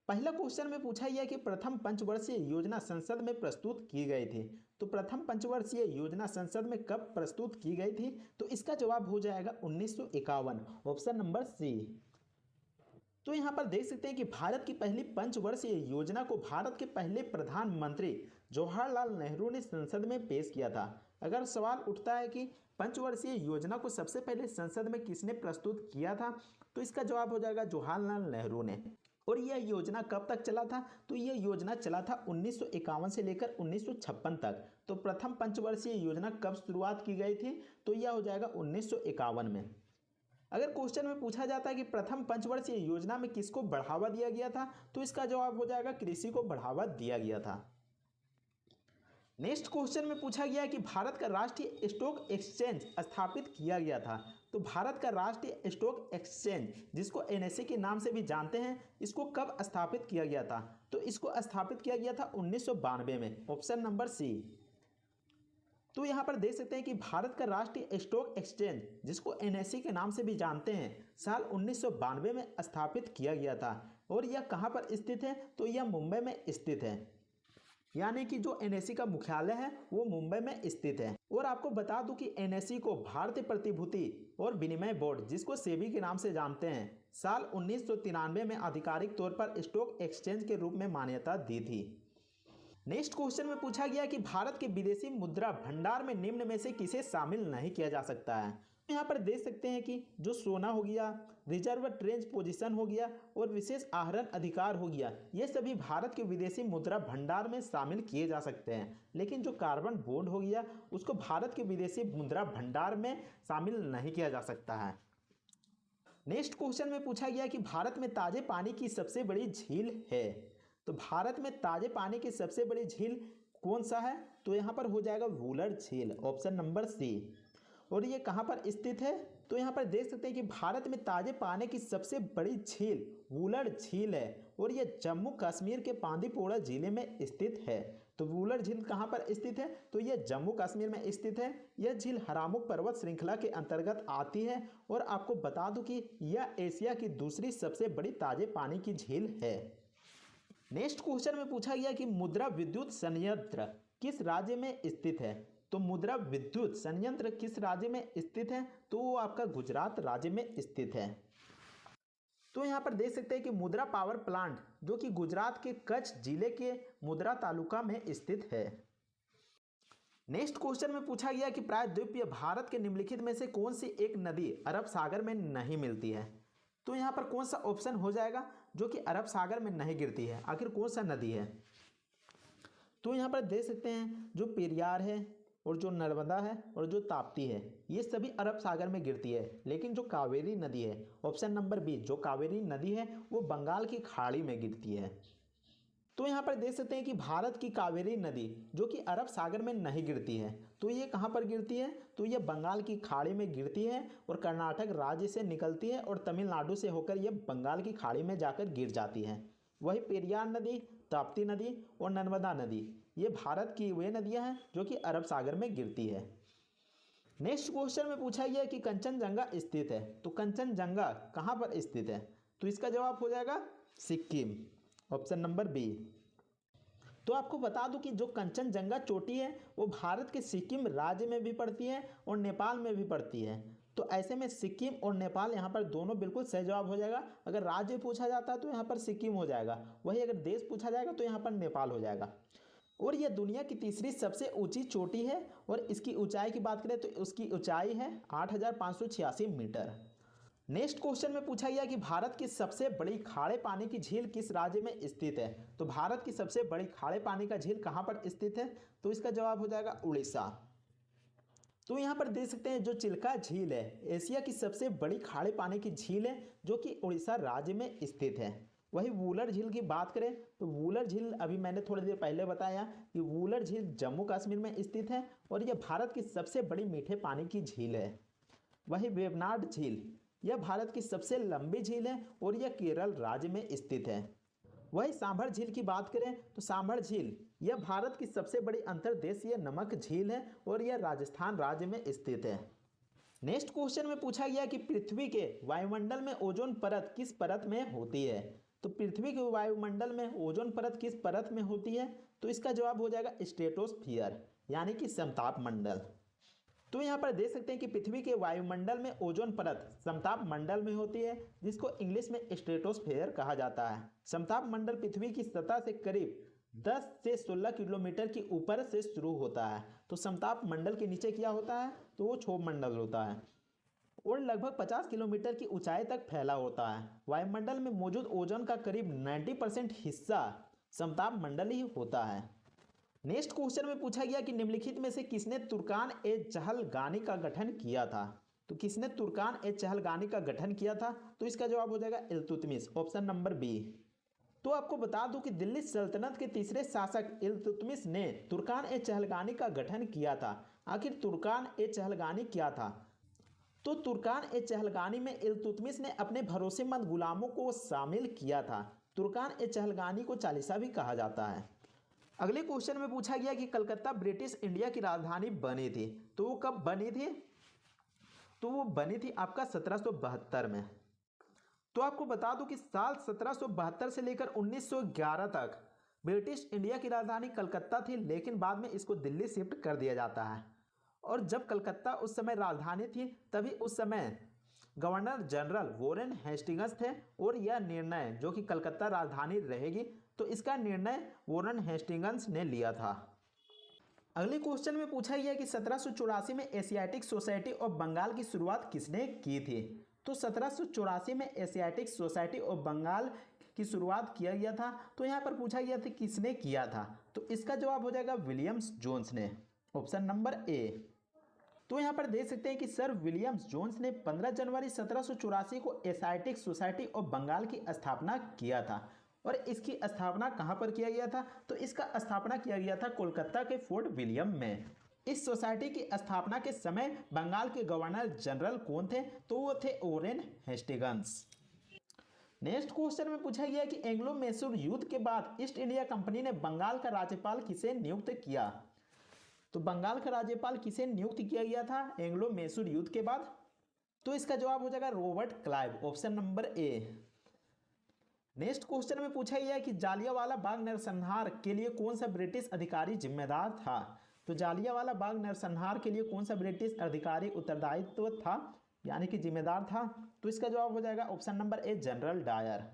पहला क्वेश्चन में पूछा गया कि प्रथम पंचवर्षीय योजना संसद में प्रस्तुत की गई थी। तो प्रथम पंचवर्षीय योजना संसद में कब प्रस्तुत की गई थी? तो इसका जवाब हो जाएगा 1951, ऑप्शन नंबर सी। तो यहाँ पर देख सकते हैं कि भारत की पहली पंचवर्षीय योजना को भारत के पहले प्रधानमंत्री जवाहरलाल नेहरू ने संसद में पेश किया था। अगर सवाल उठता है कि पंचवर्षीय योजना को सबसे पहले संसद में किसने प्रस्तुत किया था, तो इसका जवाब हो जाएगा जवाहरलाल नेहरू ने। और यह योजना कब तक चला था? तो यह योजना चला था 1951 से लेकर 1956 तक। तो प्रथम पंचवर्षीय योजना कब शुरुआत की गई थी? तो यह हो जाएगा 1951 में। अगर क्वेश्चन में पूछा जाता है कि प्रथम पंचवर्षीय योजना में किसको बढ़ावा दिया गया था, तो इसका जवाब हो जाएगा कृषि को बढ़ावा दिया गया था। नेक्स्ट क्वेश्चन में पूछा गया है कि भारत का राष्ट्रीय स्टॉक एक्सचेंज स्थापित किया गया था। तो भारत का राष्ट्रीय स्टॉक एक्सचेंज, जिसको एनएसई के नाम से भी जानते हैं, इसको कब स्थापित किया गया था? तो इसको स्थापित किया गया था 1992 में, ऑप्शन नंबर सी। तो यहाँ पर देख सकते हैं कि भारत का राष्ट्रीय स्टॉक एक्सचेंज, जिसको एनएसई के नाम से भी जानते हैं, साल 1992 में स्थापित किया गया था। और यह कहाँ पर स्थित है? तो यह मुंबई में स्थित है। यानी कि जो एनएसई का मुख्यालय है वो मुंबई में स्थित है। और आपको बता दूं कि एनएसई को भारतीय प्रतिभूति और विनिमय बोर्ड, जिसको सेबी के नाम से जानते हैं, साल 1993 में आधिकारिक तौर पर स्टॉक एक्सचेंज के रूप में मान्यता दी थी। नेक्स्ट क्वेश्चन में पूछा गया कि भारत के विदेशी मुद्रा भंडार में निम्न में से किसे शामिल नहीं किया जा सकता है? यहाँ पर देख सकते हैं कि जो सोना हो गया, रिजर्व ट्रेंच पोजीशन हो गया और विशेष आहरण अधिकार हो गया, ये सभी भारत के विदेशी मुद्रा भंडार में शामिल किए जा सकते हैं। लेकिन जो कार्बन बोर्ड हो गया, उसको भारत के विदेशी मुद्रा भंडार में शामिल नहीं किया जा सकता है। नेक्स्ट क्वेश्चन में पूछा गया कि भारत में ताजे पानी की सबसे बड़ी झील है। तो भारत में ताजे पानी की सबसे बड़ी झील कौन सा है? तो यहाँ पर हो जाएगा वुलर झील, ऑप्शन नंबर सी। और ये कहाँ पर स्थित है? तो यहाँ पर देख सकते हैं कि भारत में ताजे पानी की सबसे बड़ी झील वुलर झील है और ये जम्मू कश्मीर के बांदीपोरा जिले में स्थित है। तो वुलर झील कहाँ पर स्थित है? तो यह जम्मू कश्मीर में स्थित है। यह झील हरामुख पर्वत श्रृंखला के अंतर्गत आती है। और आपको बता दूं कि यह एशिया की दूसरी सबसे बड़ी ताजे पानी की झील है। नेक्स्ट क्वेश्चन में पूछा गया कि मुद्रा विद्युत संयंत्र किस राज्य में स्थित है? तो मुद्रा विद्युत संयंत्र किस राज्य में स्थित है? तो वो आपका गुजरात राज्य में स्थित है। तो यहाँ पर देख सकते हैं कि मुद्रा पावर प्लांट, जो कि गुजरात के कच्छ जिले के मुद्रा तालुका में स्थित है। नेक्स्ट क्वेश्चन में पूछा गया कि प्रायद्वीपीय भारत के निम्नलिखित में से कौन सी एक नदी अरब सागर में नहीं मिलती है? तो यहाँ पर कौन सा ऑप्शन हो जाएगा जो कि अरब सागर में नहीं गिरती है? आखिर कौन सा नदी है? तो यहाँ पर देख सकते हैं जो पेरियार है और जो नर्मदा है और जो ताप्ती है, ये सभी अरब सागर में गिरती है। लेकिन जो कावेरी नदी है, ऑप्शन नंबर बी, जो कावेरी नदी है वो बंगाल की खाड़ी में गिरती है। तो यहाँ पर देख सकते हैं कि भारत की कावेरी नदी, जो कि अरब सागर में नहीं गिरती है, तो ये कहाँ पर गिरती है? तो ये बंगाल की खाड़ी में गिरती है और कर्नाटक राज्य से निकलती है और तमिलनाडु से होकर ये बंगाल की खाड़ी में जाकर गिर जाती है। वही पेरियार नदी, ताप्ती नदी और नर्मदा नदी, ये भारत की वे नदियाँ हैं जो कि अरब सागर में गिरती है। नेक्स्ट क्वेश्चन में पूछा गया कि कंचनजंगा स्थित है। तो कंचनजंगा कहाँ पर स्थित है? तो इसका जवाब हो जाएगा सिक्किम, ऑप्शन नंबर बी। तो आपको बता दूं कि जो कंचनजंगा चोटी है वो भारत के सिक्किम राज्य में भी पड़ती है और नेपाल में भी पड़ती है। तो ऐसे में सिक्किम और नेपाल यहाँ पर दोनों बिल्कुल सही जवाब हो जाएगा। अगर राज्य पूछा जाता है तो यहाँ पर सिक्किम हो जाएगा, वही अगर देश पूछा जाएगा तो यहाँ पर नेपाल हो जाएगा। और यह दुनिया की तीसरी सबसे ऊंची चोटी है और इसकी ऊंचाई की बात करें तो उसकी ऊंचाई है 8,586 मीटर। नेक्स्ट क्वेश्चन में पूछा गया कि भारत की सबसे बड़ी खारे पानी की झील किस राज्य में स्थित है? तो भारत की सबसे बड़ी खारे पानी का झील कहाँ पर स्थित है? तो इसका जवाब हो जाएगा उड़ीसा। तो यहाँ पर देख सकते हैं जो चिल्का झील है, एशिया की सबसे बड़ी खारे पानी की झील है जो कि उड़ीसा राज्य में स्थित है। वही वुलर झील की बात करें तो वुलर झील अभी मैंने थोड़ी देर पहले बताया कि वुलर झील जम्मू कश्मीर में स्थित है और यह भारत की सबसे बड़ी मीठे पानी की झील है। वही वेवनाड झील, यह भारत की सबसे लंबी झील है और यह केरल राज्य में स्थित है। वही सांभर झील की बात करें तो सांभर झील यह भारत की सबसे बड़ी अंतर्देशीय नमक झील है और यह राजस्थान राज्य में स्थित है। नेक्स्ट क्वेश्चन में पूछा गया कि पृथ्वी के वायुमंडल में ओजोन परत किस परत में होती है? तो पृथ्वी के वायुमंडल में ओजोन परत किस परत में होती है? तो इसका जवाब हो जाएगा स्ट्रेटोस्फियर, यानी कि समताप मंडल। तो यहाँ पर देख सकते हैं कि पृथ्वी के वायुमंडल में ओजोन परत समताप मंडल में होती है, जिसको इंग्लिश में स्ट्रेटोस्फेयर कहा जाता है। समताप मंडल पृथ्वी की सतह से करीब 10 से 16 किलोमीटर की ऊपर से शुरू होता है। तो समताप मंडल के नीचे क्या होता है? तो वो क्षोभ मंडल होता है और लगभग 50 किलोमीटर की ऊंचाई तक फैला होता है। वायुमंडल में मौजूद ओजोन का करीब 90% हिस्सा समताप मंडल ही होता है। नेक्स्ट क्वेश्चन में पूछा गया कि निम्नलिखित में से किसने तुर्कान ए चहलगानी का गठन किया था? तो किसने तुर्कान ए चहलगानी का गठन किया था? तो इसका जवाब हो जाएगा इल्तुतमिश, ऑप्शन नंबर बी। तो आपको बता दूं कि दिल्ली सल्तनत के तीसरे शासक इल्तुतमिश ने तुर्कान ए चहलगानी का गठन किया था। आखिर तुर्कान ए चहलगानी क्या था? तो तुर्कान ए चहलगानी में इल्तुतमिश ने अपने भरोसेमंद गुलामों को शामिल किया था। तुर्कान ए चहलगानी को चालीसा भी कहा जाता है। अगले क्वेश्चन में पूछा गया कि कलकत्ता ब्रिटिश इंडिया की राजधानी बनी थी, तो वो कब बनी थी? तो वो बनी थी आपका 1772 में। तो आपको बता दूं कि साल 1772 से लेकर 1911 तक ब्रिटिश इंडिया की राजधानी कलकत्ता थी, लेकिन बाद में इसको दिल्ली शिफ्ट कर दिया जाता है। और जब कलकत्ता उस समय राजधानी थी, तभी उस समय गवर्नर जनरल वॉरेन हेस्टिंग्स थे और यह निर्णय जो कि कलकत्ता राजधानी रहेगी, तो इसका निर्णय वॉरेन हेस्टिंग्स ने लिया था। अगले क्वेश्चन में पूछा गया कि 1784 में एशियाटिक सोसाइटी ऑफ बंगाल की शुरुआत किसने की थी? तो 1784 में एशियाटिक सोसाइटी ऑफ बंगाल की शुरुआत किया गया था। तो यहाँ पर पूछा गया था किसने किया था? तो इसका जवाब हो जाएगा विलियम्स जोन्स ने, ऑप्शन नंबर ए। तो यहाँ पर देख सकते हैं कि सर विलियम्स जोन्स ने 15 जनवरी 1784 को एशियाटिक सोसाइटी ऑफ बंगाल की स्थापना किया था। और इसकी स्थापना कहाँ पर किया गया था? तो इसका स्थापना किया गया था कोलकाता के फोर्ट विलियम में। इस सोसाइटी की स्थापना के समय बंगाल के गवर्नर जनरल कौन थे? तो वो थे वॉरेन हेस्टिंग्स। नेक्स्ट क्वेश्चन में पूछा गया कि एंग्लो मैसूर युद्ध के बाद ईस्ट इंडिया कंपनी ने बंगाल का राज्यपाल किसे नियुक्त किया? तो बंगाल का राज्यपाल किसे नियुक्त किया गया था एंग्लो मैसूर युद्ध के बाद? तो इसका जवाब हो जाएगा रॉबर्ट क्लाइव, ऑप्शन नंबर ए। नेक्स्ट क्वेश्चन में पूछा गया कि जालियांवाला बाग नरसंहार के लिए कौन सा ब्रिटिश अधिकारी जिम्मेदार था? तो जालियांवाला बाग नरसंहार के लिए कौन सा ब्रिटिश अधिकारी उत्तरदायित्व था, यानी कि जिम्मेदार था? तो इसका जवाब हो जाएगा option number A, general Dyer.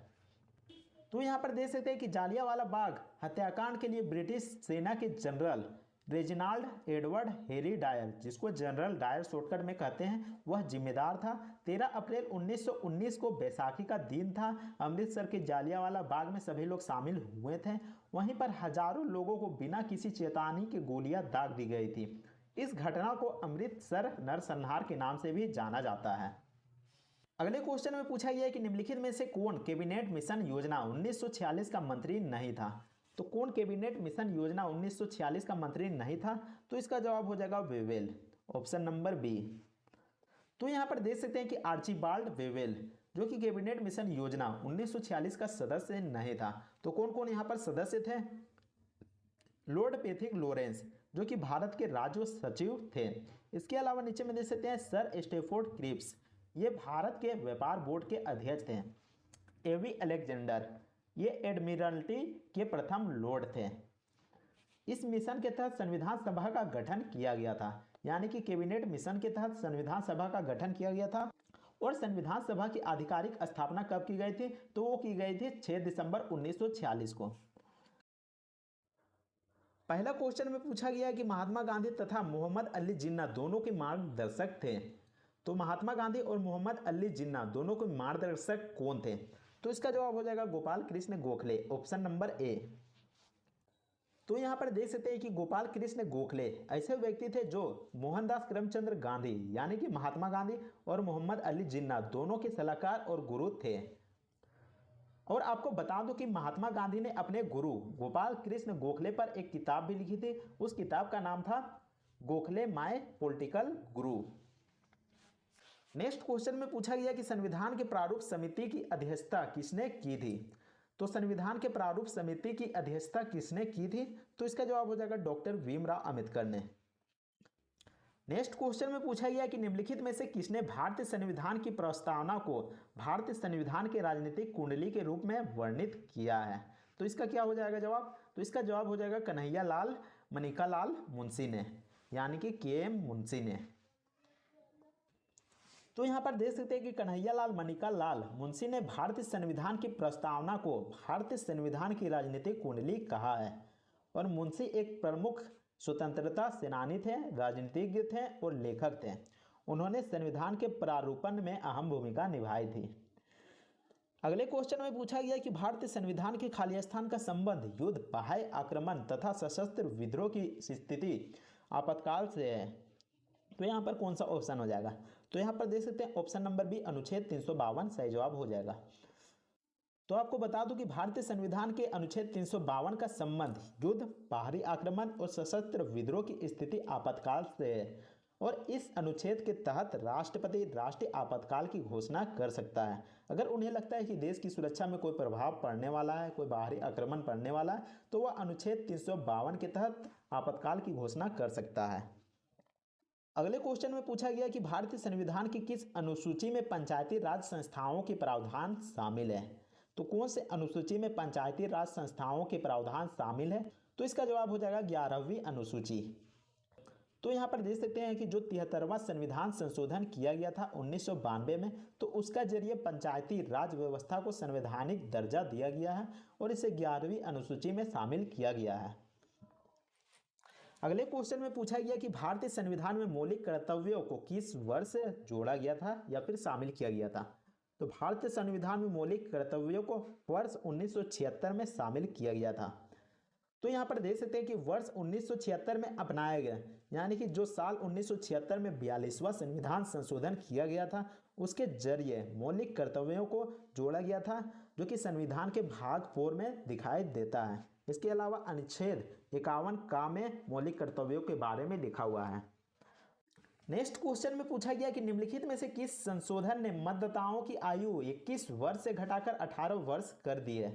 तो यहाँ पर देख सकते हैं कि जालियांवाला बाग हत्याकांड के लिए ब्रिटिश सेना के जनरल रेजिनाल्ड एडवर्ड हेरी डायर, जिसको जनरल डायर शॉर्टकट में कहते हैं, वह जिम्मेदार था। 13 अप्रैल 1919 को बैसाखी का दिन था। अमृतसर के जालियांवाला बाग में सभी लोग शामिल हुए थे। वहीं पर हजारों लोगों को बिना किसी चेतावनी के गोलियां दाग दी गई थी। इस घटना को अमृतसर नरसंहार के नाम से भी जाना जाता है। अगले क्वेश्चन में पूछा गया है कि निम्नलिखित में से कौन कैबिनेट मिशन योजना 1946 का मंत्री नहीं था? तो कौन कैबिनेट मिशन योजना 1946 का मंत्री नहीं था? तो इसका जवाब हो जाएगा वेवेल, ऑप्शन नंबर बी। तो यहाँ पर देख सकते हैं कि आर्चिबाल्ड वेवेल जो कि कैबिनेट मिशन योजना 1946 का सदस्य नहीं था। तो कौन कौन यहाँ पर सदस्य थे? लॉर्ड पैथिक लॉरेंस जो कि भारत के राज्य सचिव थे। इसके अलावा नीचे में देख सकते हैं सर स्टेफोर्ड क्रिप्स, ये भारत के व्यापार बोर्ड के अध्यक्ष थे। एवी अलेक्जेंडर, ये एडमिरल्टी के प्रथम लॉर्ड थे। इस मिशन के तहत संविधान सभा का गठन किया गया था, यानी कि कैबिनेट मिशन के तहत संविधान सभा का गठन किया गया था। और संविधान सभा की आधिकारिक स्थापना कब की गई थी? तो वो की गई थी 6 दिसंबर 1946 को। पहला क्वेश्चन में पूछा गया कि महात्मा गांधी तथा मोहम्मद अली जिन्ना दोनों के मार्गदर्शक थे। तो महात्मा गांधी और मोहम्मद अली जिन्ना दोनों के मार्गदर्शक कौन थे? तो इसका जवाब हो जाएगा गोपाल कृष्ण गोखले, ऑप्शन नंबर ए। तो यहाँ पर देख सकते हैं कि गोपाल कृष्ण गोखले ऐसे व्यक्ति थे जो मोहनदास करमचंद गांधी यानी कि महात्मा गांधी और मोहम्मद अली जिन्ना दोनों के सलाहकार और गुरु थे। और आपको बता दूं कि महात्मा गांधी ने अपने गुरु गोपाल कृष्ण गोखले पर एक किताब भी लिखी थी। उस किताब का नाम था Gokhale my political Guru. Next question में पूछा गया कि संविधान के प्रारूप समिति की अध्यक्षता किसने की थी? तो संविधान के प्रारूप समिति की अध्यक्षता किसने की थी? तो इसका जवाब हो जाएगा डॉक्टर भीमराव अंबेडकर ने। नेक्स्ट क्वेश्चन में पूछा गया कि निम्नलिखित में से किसने भारतीय संविधान की प्रस्तावना को भारतीय संविधान के राजनीतिक कुंडली के रूप में वर्णित किया है। तो इसका क्या हो जाएगा जवाब? तो इसका जवाब हो जाएगा कन्हैया लाल मनिकालाल मुंशी ने, यानी कि के.एम. मुंशी ने। तो यहाँ पर देख सकते हैं कि कन्हैया लाल मनिकालाल मुंशी ने भारतीय संविधान की प्रस्तावना को भारतीय संविधान की राजनीतिक कुंडली कहा है। और मुंशी एक प्रमुख स्वतंत्रता सेनानी थे, राजनीतिज्ञ थे और लेखक थे। उन्होंने संविधान के प्रारूपण में अहम भूमिका निभाई थी। अगले क्वेश्चन में पूछा गया कि भारतीय संविधान के खालिस्तान का संबंध युद्ध, बाह्य आक्रमण तथा सशस्त्र विद्रोह की स्थिति आपातकाल से है। तो यहाँ पर कौन सा ऑप्शन हो जाएगा? तो यहाँ पर देख सकते हैं ऑप्शन नंबर बी अनुच्छेद 352 सही जवाब हो जाएगा। तो आपको बता दूं कि भारतीय संविधान के अनुच्छेद 352 का संबंध युद्ध, बाहरी आक्रमण और सशस्त्र विद्रोह की स्थिति आपातकाल से है। और इस अनुच्छेद के तहत राष्ट्रपति राष्ट्रीय आपातकाल की घोषणा कर सकता है। अगर उन्हें लगता है कि देश की सुरक्षा में कोई प्रभाव पड़ने वाला है, कोई बाहरी आक्रमण पड़ने वाला है, तो वह अनुच्छेद 352 के तहत आपातकाल की घोषणा कर सकता है। अगले क्वेश्चन में पूछा गया कि भारतीय संविधान की किस अनुसूची में पंचायती राज संस्थाओं के प्रावधान शामिल है? तो कौन से अनुसूची में पंचायती राज संस्थाओं के प्रावधान शामिल है? तो इसका जवाब हो जाएगा 11वीं अनुसूची। तो यहाँ पर देख सकते हैं कि जो 73वां संविधान संशोधन किया गया था 1992 में, तो उसका जरिए पंचायती राज व्यवस्था को संवैधानिक दर्जा दिया गया है और इसे 11वीं अनुसूची में शामिल किया गया है। अगले क्वेश्चन में पूछा गया कि भारतीय संविधान में मौलिक कर्तव्यों को किस वर्ष जोड़ा गया था या फिर शामिल किया गया था? तो भारतीय संविधान में मौलिक कर्तव्यों को वर्ष 1976 में शामिल किया गया था। तो यहाँ पर देख सकते हैं कि वर्ष 1976 में अपनाया गया, यानी कि जो साल 1976 में 42वां संविधान संशोधन किया गया था, उसके जरिए मौलिक कर्तव्यों को जोड़ा गया था, जो कि संविधान के भाग 4 में दिखाई देता है। इसके अलावा अनुच्छेद 51 का में मौलिक कर्तव्यों के बारे में लिखा हुआ है। नेक्स्ट क्वेश्चन में पूछा गया कि निम्नलिखित में से किस संशोधन ने मतदाताओं की आयु 21 वर्ष से घटाकर 18 वर्ष कर दी है?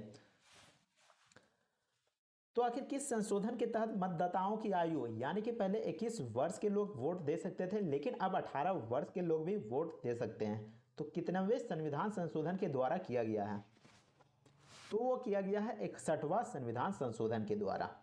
तो आखिर किस संशोधन के तहत मतदाताओं की आयु, यानी कि पहले 21 वर्ष के लोग वोट दे सकते थे, लेकिन अब 18 वर्ष के लोग भी वोट दे सकते हैं। तो कितनेवें संविधान संशोधन के द्वारा किया गया है? तो वो किया गया है 61वां संविधान संशोधन के द्वारा।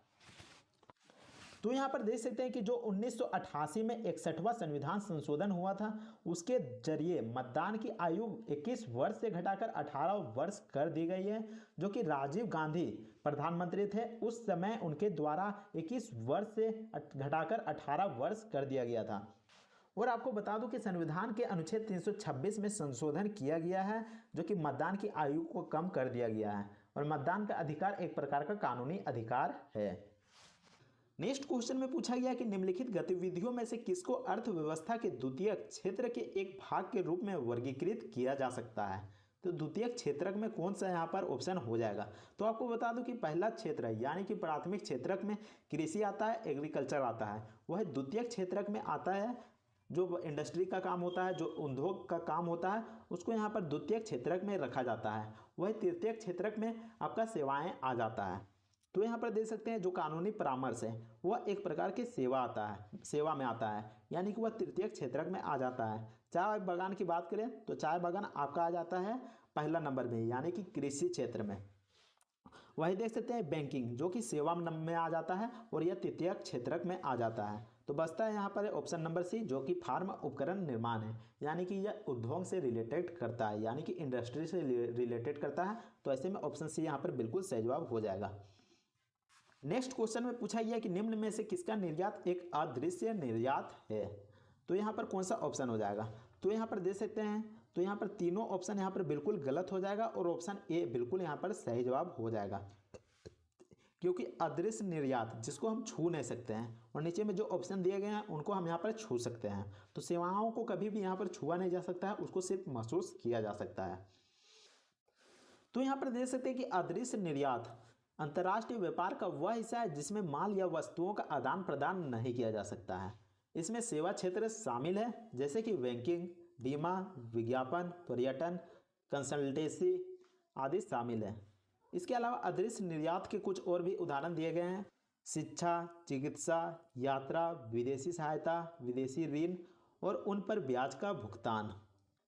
तो यहाँ पर देख सकते हैं कि जो 1988 में 61वां संविधान संशोधन हुआ था, उसके जरिए मतदान की आयु 21 वर्ष से घटाकर 18 वर्ष कर दी गई है। जो कि राजीव गांधी प्रधानमंत्री थे, उस समय उनके द्वारा 21 वर्ष से घटाकर 18 वर्ष कर दिया गया था। और आपको बता दूं कि संविधान के अनुच्छेद 326 में संशोधन किया गया है, जो कि मतदान की आयु को कम कर दिया गया है। और मतदान का अधिकार एक प्रकार का कानूनी अधिकार है। नेक्स्ट क्वेश्चन में पूछा गया कि निम्नलिखित गतिविधियों में से किसको अर्थव्यवस्था के द्वितीय क्षेत्र के एक भाग के रूप में वर्गीकृत किया जा सकता है? तो द्वितीय क्षेत्रक में कौन सा यहाँ पर ऑप्शन हो जाएगा? तो आपको बता दूं कि पहला क्षेत्र यानी कि प्राथमिक क्षेत्रक में कृषि आता है, एग्रीकल्चर आता है। वह द्वितीय क्षेत्रक में आता है जो इंडस्ट्री का काम होता है, जो उद्योग का काम होता है, उसको यहाँ पर द्वितीय क्षेत्रक में रखा जाता है। वह तृतीय क्षेत्रक में आपका सेवाएं आ जाता है। तो यहाँ पर देख सकते हैं जो कानूनी परामर्श है वह एक प्रकार की सेवा में आता है, यानी कि वह तृतीय क्षेत्रक में आ जाता है। चाय बागान की बात करें तो चाय बागान आपका आ जाता है पहला नंबर में, यानी कि कृषि क्षेत्र में। वही देख सकते हैं बैंकिंग, जो कि सेवा में आ जाता है और यह तृतीय क्षेत्रक में आ जाता है। तो बचता है यहाँ पर ऑप्शन नंबर सी, जो कि फार्म उपकरण निर्माण है, यानी कि यह उद्योग से रिलेटेड करता है, यानी कि इंडस्ट्री से रिलेटेड करता है। तो ऐसे में ऑप्शन सी यहाँ पर बिल्कुल सही जवाब हो जाएगा। नेक्स्ट क्वेश्चन में पूछा गया कि निम्न में से किसका निर्यात एक अदृश्य निर्यात है? तो यहाँ पर कौन सा ऑप्शन हो जाएगा? तो यहाँ पर देख सकते हैं, तो यहाँ पर तीनों ऑप्शन यहाँ पर बिल्कुल गलत हो जाएगा और ऑप्शन ए बिल्कुल यहाँ पर सही जवाब हो जाएगा। क्योंकि अदृश्य निर्यात जिसको हम छू नहीं सकते हैं, और नीचे में जो ऑप्शन दिए गए हैं उनको हम यहाँ पर छू सकते हैं। तो सेवाओं को कभी भी यहाँ पर छुआ नहीं जा सकता है, उसको सिर्फ महसूस किया जा सकता है। तो यहाँ पर देख सकते हैं कि अदृश्य निर्यात अंतर्राष्ट्रीय व्यापार का वह हिस्सा है जिसमें माल या वस्तुओं का आदान प्रदान नहीं किया जा सकता है। इसमें सेवा क्षेत्र शामिल है, जैसे कि बैंकिंग, बीमा, विज्ञापन, पर्यटन, कंसल्टेंसी आदि शामिल है। इसके अलावा अदृश्य निर्यात के कुछ और भी उदाहरण दिए गए हैं, शिक्षा, चिकित्सा, यात्रा, विदेशी सहायता, विदेशी ऋण और उन पर ब्याज का भुगतान।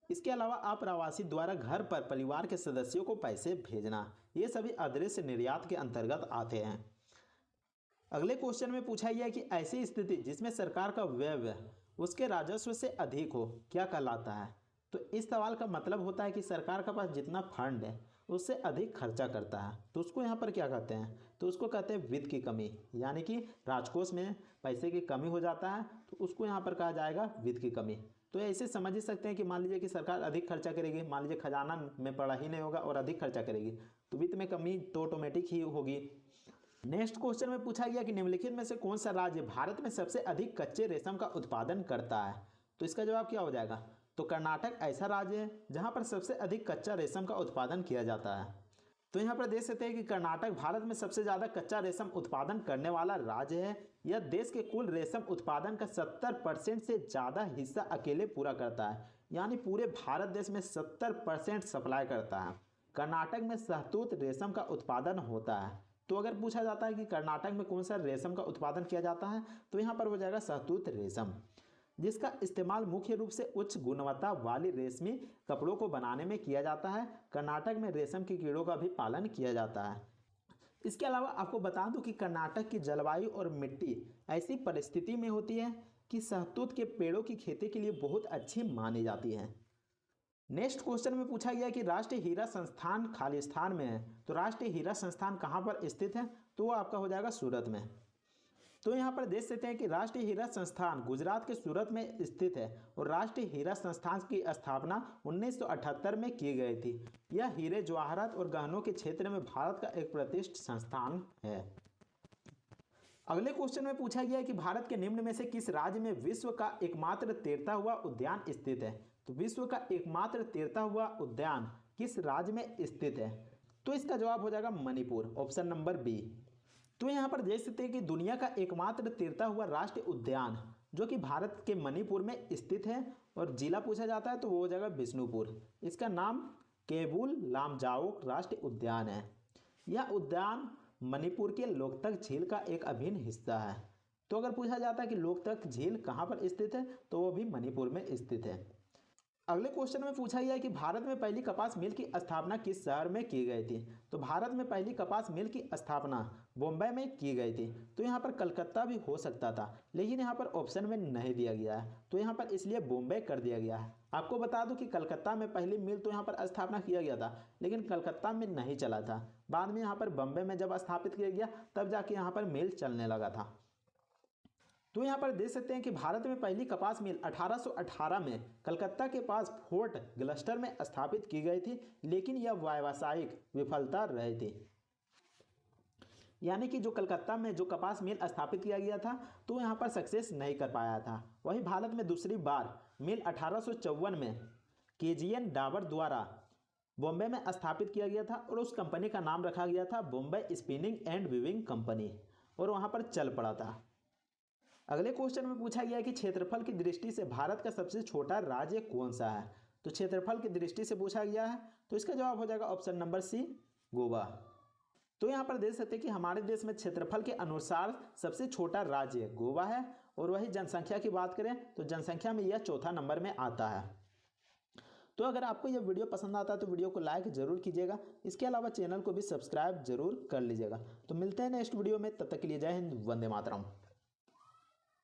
इसके अलावा आप्रवासी द्वारा घर पर परिवार के सदस्यों को पैसे भेजना, ये सभी अदृश्य निर्यात के अंतर्गत आते हैं। अगले क्वेश्चन में पूछा गया है कि ऐसी स्थिति जिसमें सरकार का व्यय उसके राजस्व से अधिक हो क्या कहलाता है। तो इस सवाल का मतलब होता है कि सरकार के पास जितना फंड है उससे अधिक खर्चा करता है, तो उसको यहाँ पर क्या कहते हैं, तो उसको कहते हैं वित्त की कमी, यानी कि राजकोष में पैसे की कमी हो जाता है तो उसको यहाँ पर कहा जाएगा वित्त की कमी। तो ऐसे समझ ही सकते हैं कि मान लीजिए कि सरकार अधिक खर्चा करेगी, मान लीजिए खजाना में पड़ा ही नहीं होगा और अधिक खर्चा करेगी तो वित्त में कमी तो ऑटोमेटिक ही होगी। नेक्स्ट क्वेश्चन में पूछा गया कि निम्नलिखित में से कौन सा राज्य भारत में सबसे अधिक कच्चे रेशम का उत्पादन करता है। तो इसका जवाब क्या हो जाएगा, तो कर्नाटक ऐसा राज्य है जहां पर सबसे अधिक कच्चा रेशम का उत्पादन किया जाता है। तो यहाँ पर देख सकते हैं कि कर्नाटक भारत में सबसे ज़्यादा कच्चा रेशम उत्पादन करने वाला राज्य है। यह देश के कुल रेशम उत्पादन का 70% से ज़्यादा हिस्सा अकेले पूरा करता है, यानी पूरे भारत देश में 70% सप्लाई करता है। कर्नाटक में शहतूत रेशम का उत्पादन होता है। तो अगर पूछा जाता है कि कर्नाटक में कौन सा रेशम का उत्पादन किया जाता है तो यहाँ पर हो जाएगा शहतूत रेशम, जिसका इस्तेमाल मुख्य रूप से उच्च गुणवत्ता वाली रेशमी कपड़ों को बनाने में किया जाता है। कर्नाटक में रेशम के कीड़ों का भी पालन किया जाता है। इसके अलावा आपको बता दूं कि कर्नाटक की जलवायु और मिट्टी ऐसी परिस्थिति में होती है कि शहतूत के पेड़ों की खेती के लिए बहुत अच्छी मानी जाती है। नेक्स्ट क्वेश्चन में पूछा गया कि राष्ट्रीय हीरा संस्थान खालिस्तान में है, तो राष्ट्रीय हीरा संस्थान कहाँ पर स्थित है, तो वो आपका हो जाएगा सूरत में। तो यहाँ पर देख सकते हैं कि राष्ट्रीय हीरा संस्थान गुजरात के सूरत में स्थित है और राष्ट्रीय हीरा संस्थान की स्थापना 1978 में की गई थी। यह हीरे जवाहरात और गहनों के क्षेत्र में भारत का एक प्रतिष्ठित संस्थान है। अगले क्वेश्चन में पूछा गया है कि भारत के निम्न में से किस राज्य में विश्व का एकमात्र तैरता हुआ उद्यान स्थित है। तो विश्व का एकमात्र तैरता हुआ उद्यान किस राज्य में स्थित है, तो इसका जवाब हो जाएगा मणिपुर, ऑप्शन नंबर बी। तो यहाँ पर देख सकते हैं कि दुनिया का एकमात्र तैरता हुआ राष्ट्रीय उद्यान जो कि भारत के मणिपुर में स्थित है और जिला पूछा जाता है तो वो हो जाएगा बिष्णुपुर। इसका नाम केबुल लामजाओक राष्ट्रीय उद्यान है। यह उद्यान मणिपुर के लोकतक झील का एक अभिन्न हिस्सा है। तो अगर पूछा जाता है कि लोकतक झील कहाँ पर स्थित है तो वो भी मणिपुर में स्थित है। अगले क्वेश्चन में पूछा गया है कि भारत में पहली कपास मिल की स्थापना किस शहर में की गई थी। तो भारत में पहली कपास मिल की स्थापना बॉम्बे में की गई थी। तो यहाँ पर कलकत्ता भी हो सकता था लेकिन यहाँ पर ऑप्शन में नहीं दिया गया है तो यहाँ पर इसलिए बॉम्बे कर दिया गया है। आपको बता दूं कि कलकत्ता में पहली मिल तो यहाँ पर स्थापना किया गया था लेकिन कलकत्ता में नहीं चला था, बाद में यहाँ पर बॉम्बे में जब स्थापित किया गया तब जाके यहाँ पर मिल चलने लगा था। तो यहाँ पर देख सकते हैं कि भारत में पहली कपास मिल 1818 में कलकत्ता के पास फोर्ट ग्लस्टर में स्थापित की गई थी, लेकिन यह व्यावसायिक विफलता रही थी। यानी कि जो कलकत्ता में जो कपास मिल स्थापित किया गया था तो यहाँ पर सक्सेस नहीं कर पाया था। वही भारत में दूसरी बार मिल 1854 में केजीएन डाबर द्वारा बॉम्बे में स्थापित किया गया था और उस कंपनी का नाम रखा गया था Bombay spinning and weaving company और वहाँ पर चल पड़ा था। अगले क्वेश्चन में पूछा गया कि क्षेत्रफल की दृष्टि से भारत का सबसे छोटा राज्य कौन सा है। तो क्षेत्रफल की दृष्टि से पूछा गया है तो इसका जवाब हो जाएगा ऑप्शन नंबर सी, गोवा। तो यहाँ पर देख सकते हैं कि हमारे देश में क्षेत्रफल के अनुसार सबसे छोटा राज्य गोवा है और वही जनसंख्या की बात करें तो जनसंख्या में यह चौथा नंबर में आता है। तो अगर आपको यह वीडियो पसंद आता है तो वीडियो को लाइक जरूर कीजिएगा, इसके अलावा चैनल को भी सब्सक्राइब जरूर कर लीजिएगा। तो मिलते हैं नेक्स्ट वीडियो में, तब तक के लिए जय हिंद, वंदे मातरम।